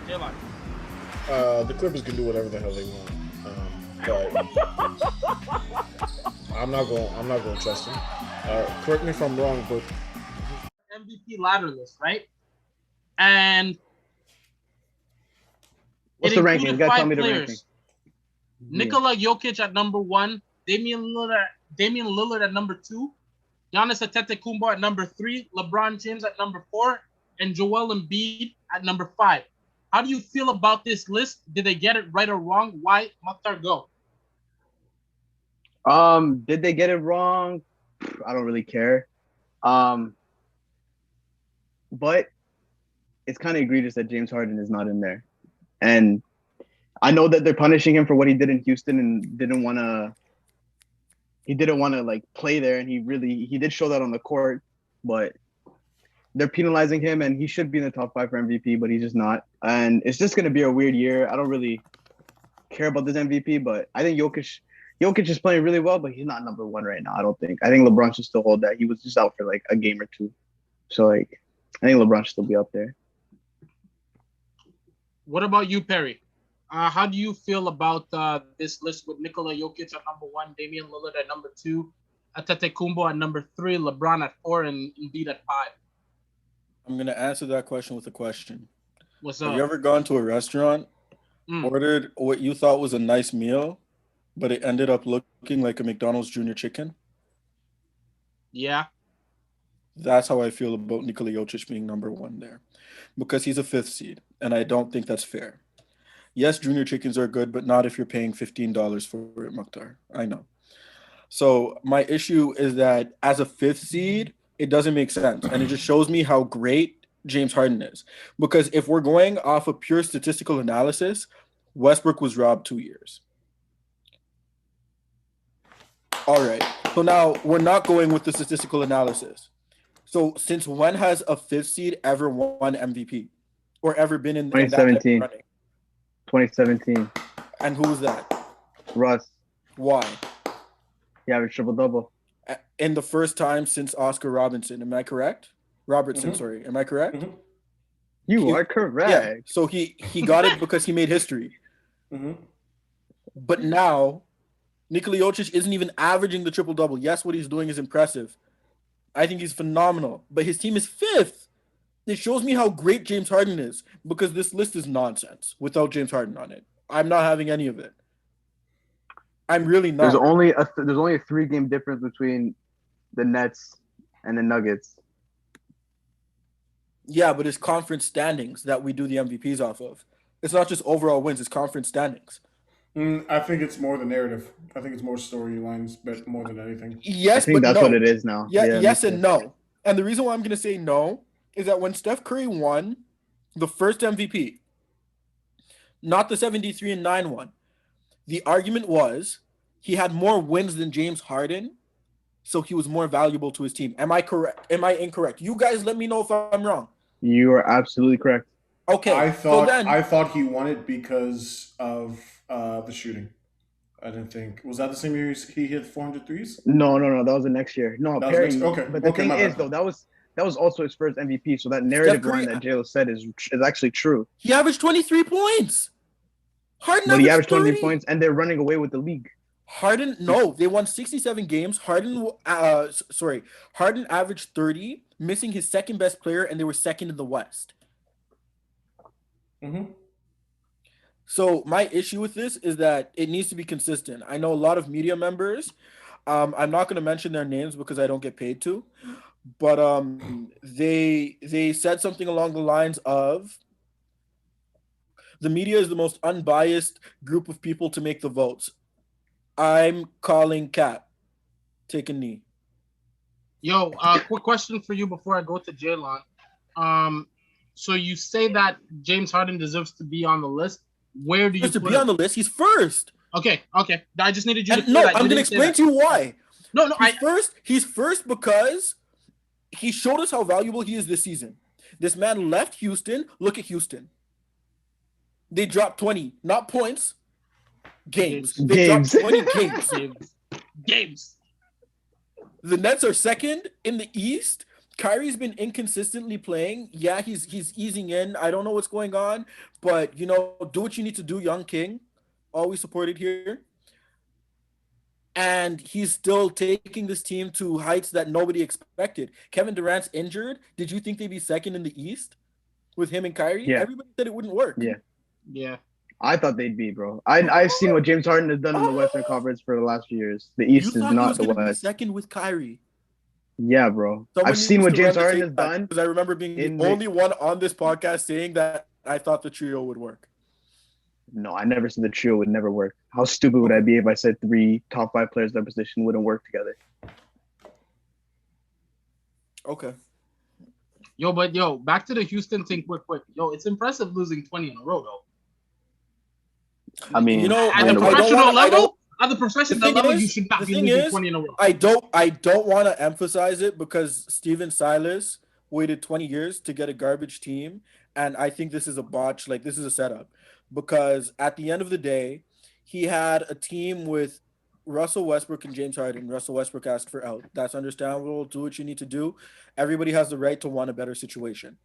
J-Line. The Clippers can do whatever the hell they want, but I'm not going to trust them. Correct me if I'm wrong, but MVP ladder list, right? And what's the ranking? You gotta tell me the ranking. Nikola Jokic at number 1, Damian Lillard at number 2, Giannis Antetokounmpo at number 3, LeBron James at number 4, and Joel Embiid at number 5. How do you feel about this list? Did they get it right or wrong? Why? Mukhtar, go. Did they get it wrong? I don't really care. But it's kind of egregious that James Harden is not in there. And I know that they're punishing him for what he did in Houston and didn't want to like play there. And he did show that on the court, but they're penalizing him and he should be in the top 5 for MVP, but he's just not. And it's just going to be a weird year. I don't really care about this MVP, but I think Jokic is playing really well, but he's not number 1 right now. I don't think. I think LeBron should still hold that. He was just out for like a game or two. So like, I think LeBron should still be up there. What about you, Perry? How do you feel about this list with Nikola Jokic at number 1, Damian Lillard at number 2, Antetokounmpo at number 3, LeBron at 4, and Embiid at 5? I'm going to answer that question with a question. What's up? Have you ever gone to a restaurant, ordered what you thought was a nice meal, but it ended up looking like a McDonald's Junior Chicken? Yeah. That's how I feel about Nikola Jokic being number 1 there, because he's a 5th seed, and I don't think that's fair. Yes, Junior Chickens are good, but not if you're paying $15 for it, Mukhtar. I know. So my issue is that as a 5th seed, it doesn't make sense, and it just shows me how great James Harden is. Because if we're going off of pure statistical analysis, Westbrook was robbed 2 years. All right. So now we're not going with the statistical analysis. So since when has a 5th seed ever won MVP or ever been in 2017? That running? 2017. And who was that? Russ. Why? He averaged triple-double. In the first time since Oscar Robertson. Am I correct? Robertson, sorry. Am I correct? Mm-hmm. You are correct. Yeah. So he got it because he made history. Mm-hmm. But now, Nikola Jokic isn't even averaging the triple-double. Yes, what he's doing is impressive. I think he's phenomenal. But his team is 5th. It shows me how great James Harden is, because this list is nonsense without James Harden on it. I'm not having any of it. I'm really not. There's only a 3-game difference between the Nets and the Nuggets. Yeah, but it's conference standings that we do the MVPs off of. It's not just overall wins, it's conference standings. I think it's more the narrative. I think it's more storylines, but more than anything. Yes, I think that's what it is now. Yeah, yes and no. And the reason why I'm going to say no is that when Steph Curry won the first MVP, not the 73-9 one, the argument was he had more wins than James Harden, so he was more valuable to his team. Am I correct? Am I incorrect? You guys let me know if I'm wrong. You are absolutely correct. Okay. I thought he won it because of the shooting. I didn't think. Was that the same year he hit 400 threes? No. That was the next year. No, Perry. Okay. But the thing is, though, that was also his first MVP. So that narrative line that J.Lo said is actually true. He averaged 23 points. Harden he averaged 23 points, and they're running away with the league. Harden, no, they won 67 games. Harden averaged 30, missing his second best player, and they were second in the West. Mm-hmm. So my issue with this is that it needs to be consistent. I know a lot of media members. I'm not going to mention their names because I don't get paid to, but they said something along the lines of the media is the most unbiased group of people to make the votes. I'm calling cap. Take a knee. Yo, quick question for you before I go to Jaylon. So you say that James Harden deserves to be on the list. Where do you put him? On the list? He's first. Okay. I just needed you to. No, I'm going to explain to you why. No. He's first because he showed us how valuable he is this season. This man left Houston. Look at Houston. They dropped 20, not points. Games. They dropped 20 games. Games. The Nets are second in the East, Kyrie's been inconsistently playing. Yeah, he's easing in. I don't know what's going on, but do what you need to do, young king. Always supported here. And he's still taking this team to heights that nobody expected. Kevin Durant's injured. Did you think they'd be second in the East with him and Kyrie? Yeah. Everybody said it wouldn't work. Yeah. I thought they'd be, bro. I've seen what James Harden has done in the Western Conference for the last few years. The East is not the West. Second with Kyrie. Yeah, bro. I've seen what James Harden has done. Because I remember being the only one on this podcast saying that I thought the trio would work. No, I never said the trio would never work. How stupid would I be if I said 3 top 5 players in that position wouldn't work together? Okay. But back to the Houston thing quick. Yo, it's impressive losing 20 in a row, though. I mean, at the professional level, you should not be losing 20 in a row. I don't want to emphasize it because Steven Silas waited 20 years to get a garbage team, and I think this is a botch. Like, this is a setup. Because at the end of the day, he had a team with Russell Westbrook and James Harden. Russell Westbrook asked for out. That's understandable. Do what you need to do. Everybody has the right to want a better situation.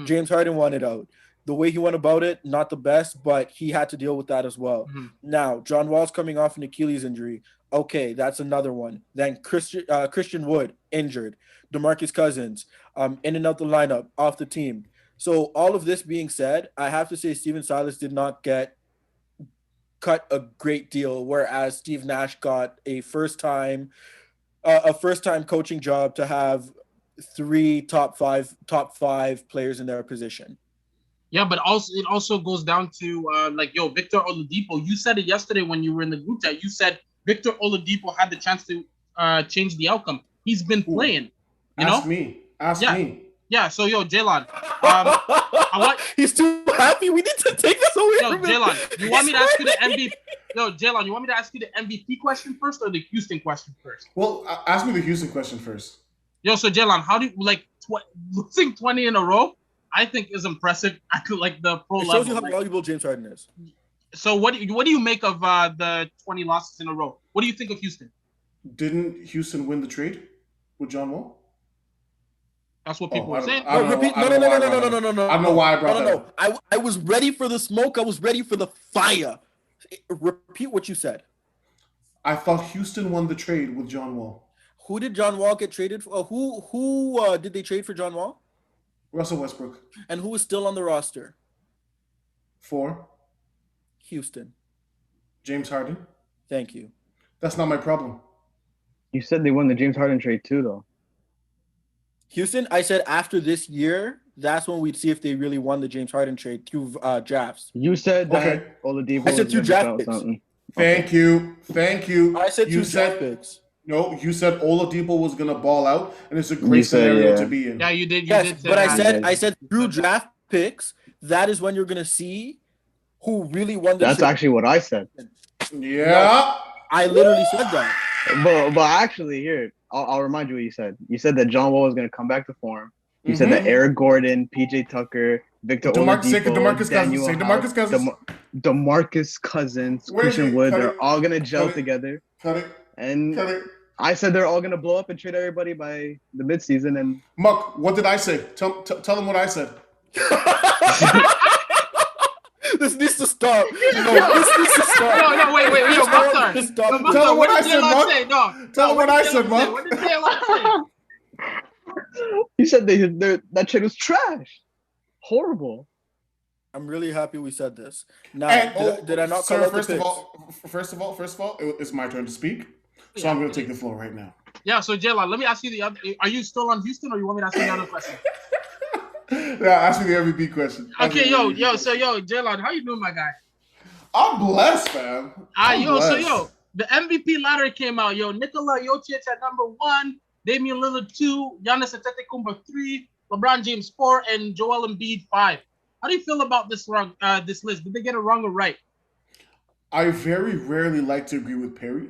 James Harden wanted out. The way he went about it, not the best, but he had to deal with that as well. Now, John Wall's coming off an Achilles injury. Okay, that's another one. Then Christian Wood, injured. DeMarcus Cousins, in and out the lineup, off the team. So all of this being said, I have to say Steven Silas did not get cut a great deal, whereas Steve Nash got a first-time coaching job to have 3 top five players in their position. Yeah, but it also goes down to Victor Oladipo. You said it yesterday when you were in the group chat. You said Victor Oladipo had the chance to change the outcome. He's been playing. Ask me. Yeah, so Jaylon, he's too happy. We need to take this away from him. Jaylon, you want me to ask you the MVP? Jaylon, you want me to ask you the MVP question first or the Houston question first? Well, ask me the Houston question first. So Jaylon, how do you losing 20 in a row? I think is impressive at the pro level. It shows you how valuable James Harden is. So what do you make of the 20 losses in a row? What do you think of Houston? Didn't Houston win the trade with John Wall? That's what people were saying. No. I don't know why I brought that up. I was ready for the smoke. I was ready for the fire. Repeat what you said. I thought Houston won the trade with John Wall. Who did John Wall get traded for? Who did they trade for John Wall? Russell Westbrook. And who is still on the roster? 4. Houston. James Harden. Thank you. That's not my problem. You said they won the James Harden trade too, though. Houston, I said after this year, that's when we'd see if they really won the James Harden trade through drafts. You said that Oladipo. I said 2 draft picks. Thank you. I said 2 draft picks. No, you said Oladipo was gonna ball out, and it's a great scenario to be in. Yeah, you did. Yes, but I said through draft picks, that is when you're gonna see who really won the. That's actually what I said. Yeah, no, I literally said that. But actually, here I'll remind you what you said. You said that John Wall was gonna come back to form. You said that Eric Gordon, PJ Tucker, Victor Oladipo, DeMarcus Cousins, Christian Wood, they're all gonna gel together. Cut it. And I said they're all gonna blow up and trade everybody by the midseason. And Muck, what did I say? Tell them what I said. This needs to stop. No, this needs to stop. No, wait. Tell them what I said, Muck. Tell them what I said, Muck. What did Taylor say? You said that trade was trash. Horrible. I'm really happy we said this. Now, did I not call out the picks? First of all, it's my turn to speak. So I'm going to take the floor right now. Yeah, so Jaylon, let me ask you the other. Are you still on Houston, or you want me to ask you another question? Yeah, ask me the MVP question. Okay, Jaylon, how you doing, my guy? I'm blessed, fam. The MVP ladder came out. Nikola Jokic at number 1, Damian Lillard 2, Giannis Antetokounmpo 3, LeBron James 4, and Joel Embiid 5. How do you feel about this list? Did they get it wrong or right? I very rarely like to agree with Perry.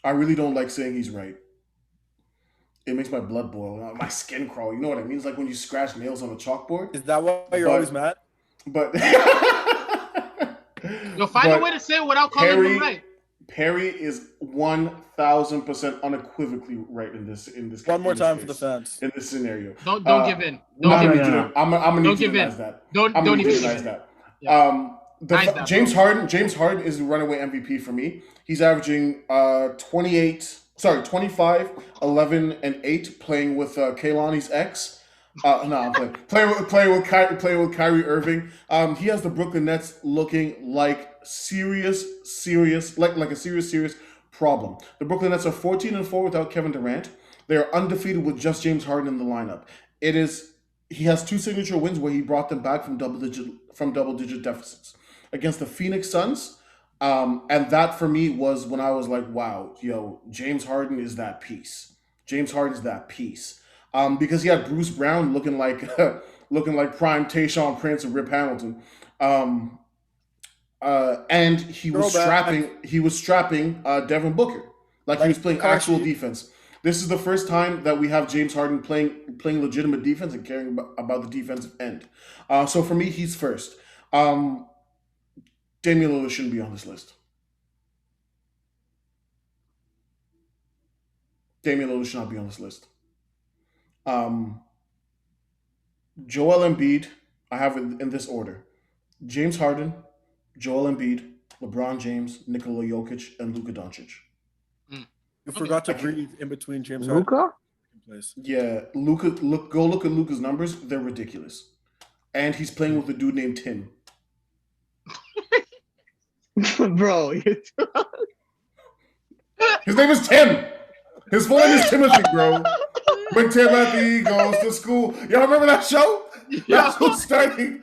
I really don't like saying he's right. It makes my blood boil, my skin crawl. You know what I mean? It's like when you scratch nails on a chalkboard. Is that why you're always mad? But You'll find a way to say it without calling him right. Perry is 1,000% unequivocally right in this. One more in this time case, for the fans. in this scenario. Don't give in. I'm Don't give gonna in. need you to. I'm gonna need Don't you give to in. realize that. Don't I'm gonna even need you to give realize in. that. Yeah. NizeDat, James bro. Harden. James Harden is the runaway MVP for me. He's averaging 25, 11, and 8, playing with Kaylani's ex. No, I'm playing with Kyrie Irving. He has the Brooklyn Nets looking like serious like a serious problem. The Brooklyn Nets are 14-4 without Kevin Durant. They are undefeated with just James Harden in the lineup. He has 2 signature wins where he brought them back from double digit deficits against the Phoenix Suns. And that for me was when I was like, wow, James Harden is that piece. James Harden is that piece. Because he had Bruce Brown looking like prime Tayshaun Prince and Rip Hamilton. And he was strapping Devin Booker like he was playing actual defense. This is the first time that we have James Harden playing legitimate defense and caring about the defensive end. So for me, he's first. Damian Lillard shouldn't be on this list. Damian Lillard should not be on this list. Joel Embiid, I have it in this order: James Harden, Joel Embiid, LeBron James, Nikola Jokic, and Luka Doncic. You forgot to breathe in between James Luka? Harden. Yeah, Luka. Go look at Luka's numbers; they're ridiculous. And he's playing with a dude named Tim. Bro, his name is Tim. His full name is Timothy, bro. When Timothy goes to school, y'all remember that show? That's who's starting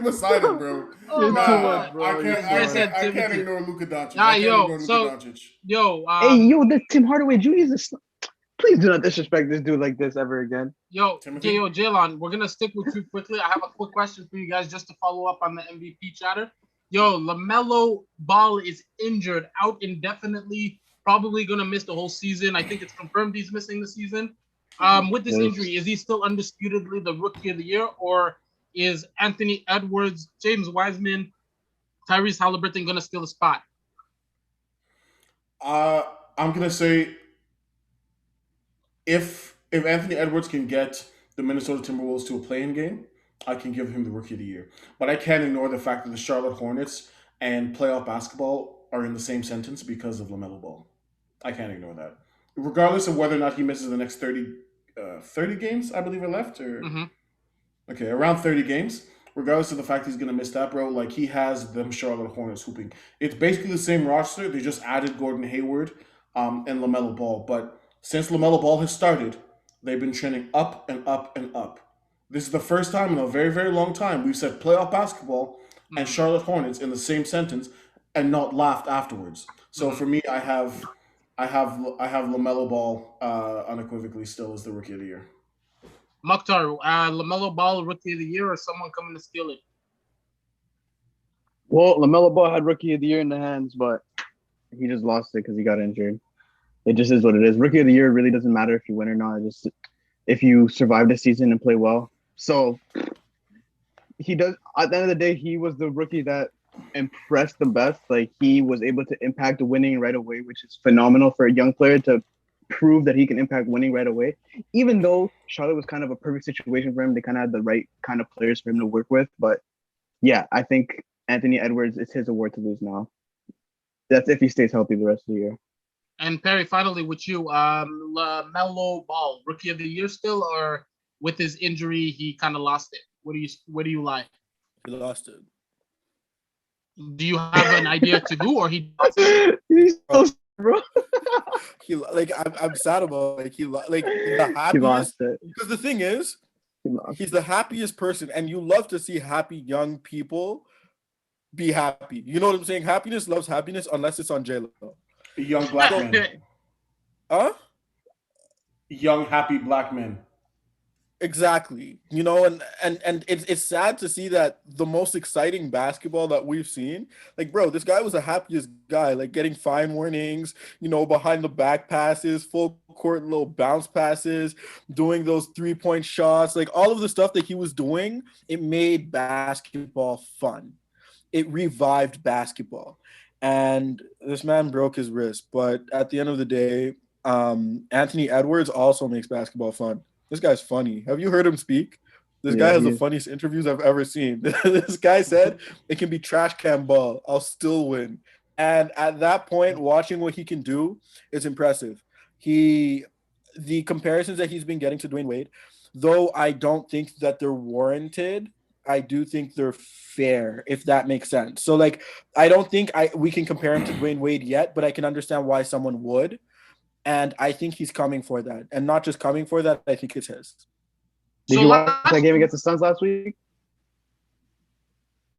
beside him, bro. I can't ignore Luka Doncic. Hey, this Tim Hardaway Jr. is please do not disrespect this dude like this ever again. Jalen, we're gonna stick with you quickly. I have a quick question for you guys just to follow up on the MVP chatter. LaMelo Ball is injured, out indefinitely, probably gonna miss the whole season. I think it's confirmed he's missing the season. With this injury, is he still undisputedly the Rookie of the Year, or is Anthony Edwards, James Wiseman, Tyrese Halliburton gonna steal the spot? I'm gonna say if Anthony Edwards can get the Minnesota Timberwolves to a play-in game, I can give him the Rookie of the Year. But I can't ignore the fact that the Charlotte Hornets and playoff basketball are in the same sentence because of LaMelo Ball. I can't ignore that. Regardless of whether or not he misses the next 30 games, I believe are left. Okay, around 30 games. Regardless of the fact he's going to miss that, bro, like he has them Charlotte Hornets hooping. It's basically the same roster. They just added Gordon Hayward and LaMelo Ball. But since LaMelo Ball has started, they've been trending up and up and up. This is the first time in a very, very long time we've said playoff basketball and Charlotte Hornets in the same sentence and not laughed afterwards. So for me, I have LaMelo Ball unequivocally still as the Rookie of the Year. Mukhtar, LaMelo Ball Rookie of the Year, or someone coming to steal it? Well, LaMelo Ball had Rookie of the Year in the hands, but he just lost it because he got injured. It just is what it is. Rookie of the Year really doesn't matter if you win or not. Just if you survive the season and play well. So he does. At the end of the day, he was the rookie that impressed the best. Like he was able to impact winning right away, which is phenomenal for a young player to prove that he can impact winning right away. Even though Charlotte was kind of a perfect situation for him, they kind of had the right kind of players for him to work with. But yeah, I think Anthony Edwards, it's his award to lose now. That's if he stays healthy the rest of the year. And Perry, finally with you, LaMelo Ball, Rookie of the Year still, or with his injury he kind of lost it? Where do you lie? He lost it. Do you have an idea to do, or he? He's so bro. I'm sad about the happiest. He lost it Because the thing is, he's the happiest person, and you love to see happy young people be happy. You know what I'm saying? Happiness loves happiness unless it's on J-Lo. Young black men. Huh? Young happy black men. Exactly. You know, and it's sad to see that the most exciting basketball that we've seen, like, bro, this guy was the happiest guy, like getting fine warnings, you know, behind the back passes, full court little bounce passes, doing those 3-point shots, like all of the stuff that he was doing, it made basketball fun. It revived basketball. and this man broke his wrist. But at the end of the day, Anthony Edwards also makes basketball fun. This guy's funny. Have you heard him speak? This guy has the funniest interviews I've ever seen. This guy said, it can be trash can ball. I'll still win. And at that point, watching what he can do is impressive. The comparisons that he's been getting to Dwayne Wade, though I don't think that they're warranted, I do think they're fair, if that makes sense. So, like, I don't think we can compare him to Dwayne Wade yet, but I can understand why someone would. And I think he's coming for that. And not just coming for that, I think it's his. Did you watch that game against the Suns last week?